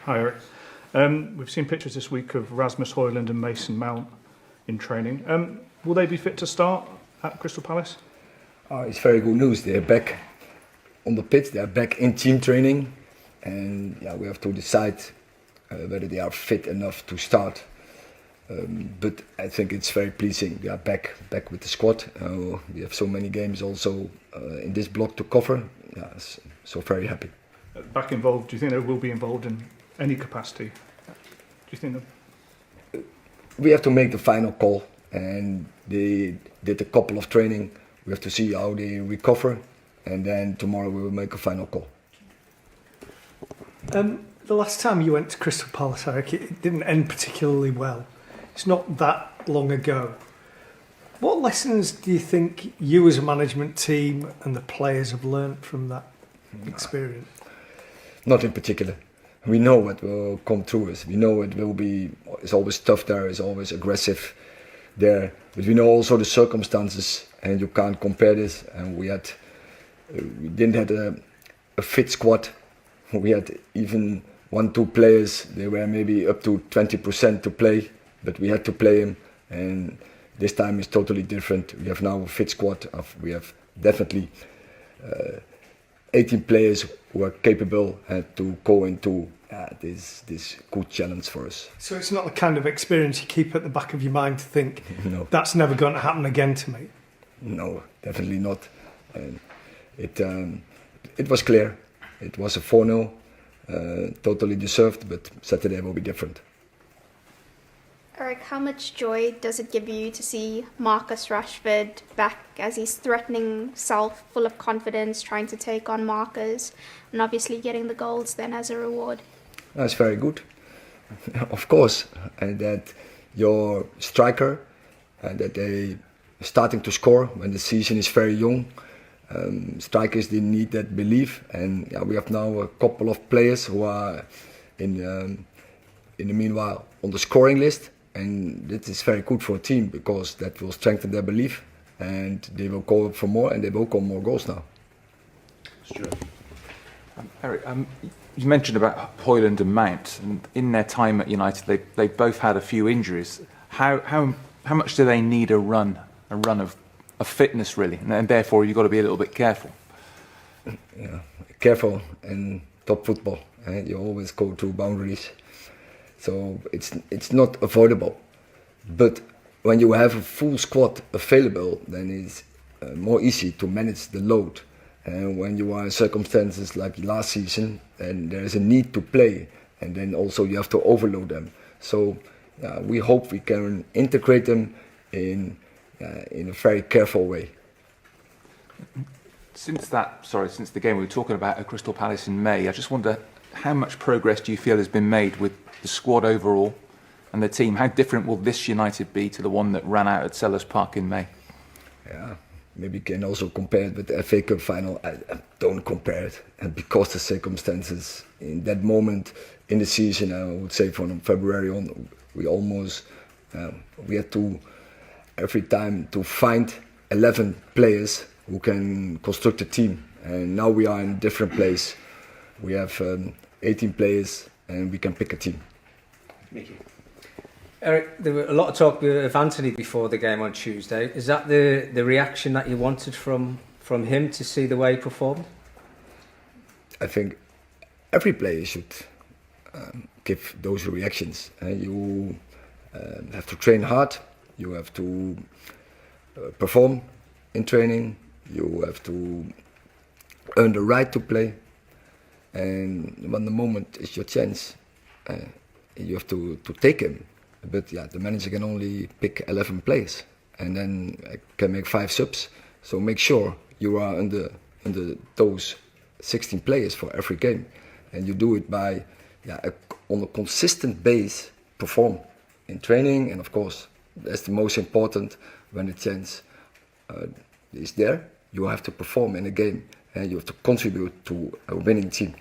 Hi, Erik. We've seen pictures this week of Rasmus Højlund and Mason Mount in training. Will they be fit to start at Crystal Palace? It's very good news. They're back on the pitch. They're back in team training, and we have to decide whether they are fit enough to start. But I think it's very pleasing. They are back with the squad. We have so many games also in this block to cover. So very happy. Back involved. Do you think they will be involved in any capacity? Do you think that? We have to make the final call, and they did a couple of training. We have to see how they recover, and then tomorrow we will make a final call. The last time you went to Crystal Palace, Erik, it didn't end particularly well. It's not that long ago. What lessons do you think you as a management team and the players have learnt from that experience? Not in particular. We know what will come through us. We know it will be. It's always tough there. It's always aggressive there. But we know also the circumstances, and you can't compare this. And we didn't have a fit squad. We had even 1-2 players. They were maybe up to 20% to play, but we had to play them. And this time is totally different. We have now a fit squad. We have definitely 18 players who are capable to go into this good challenge for us. So it's not the kind of experience you keep at the back of your mind to think, no, that's never going to happen again to me? No, definitely not. And it was clear. It was a 4-0, totally deserved, but Saturday will be different. Erik, how much joy does it give you to see Marcus Rashford back as he's threatening self, full of confidence, trying to take on markers, and obviously getting the goals then as a reward? That's very good, of course, and that your striker, and that they starting to score when the season is very young. Strikers, they need that belief, and we have now a couple of players who are in the meanwhile on the scoring list. And this is very good for a team because that will strengthen their belief, and they will go up for more, and they will come more goals now. Stuart. Erik, you mentioned about Højlund and Mount, and in their time at United, they both had a few injuries. How much do they need a run of fitness really, and therefore you've got to be a little bit careful? Yeah, careful in top football. You always go through boundaries. So it's not avoidable, but when you have a full squad available, then it's more easy to manage the load. And when you are in circumstances like last season, then there is a need to play, and then also you have to overload them. So we hope we can integrate them in a very careful way. Since the game we were talking about at Crystal Palace in May, I just wonder how much progress do you feel has been made with the squad overall and the team? How different will this United be to the one that ran out at Selhurst Park in May? Yeah, maybe you can also compare it with the FA Cup final. I don't compare it, and because the circumstances in that moment in the season, I would say from February on, we had to every time to find 11 players who can construct a team, and now we are in a different place. We have 18 players, and we can pick a team. Thank you. Erik, there were a lot of talk of Anthony before the game on Tuesday. Is that the reaction that you wanted from him to see the way he performed? I think every player should give those reactions. You have to train hard. You have to perform in training. You have to earn the right to play. And when the moment is your chance, you have to take him. But the manager can only pick 11 players, and then can make 5 subs. So make sure you are under those 16 players for every game, and you do it by on a consistent base perform in training, and of course that's the most important. When the chance is there, you have to perform in a game, and you have to contribute to a winning team.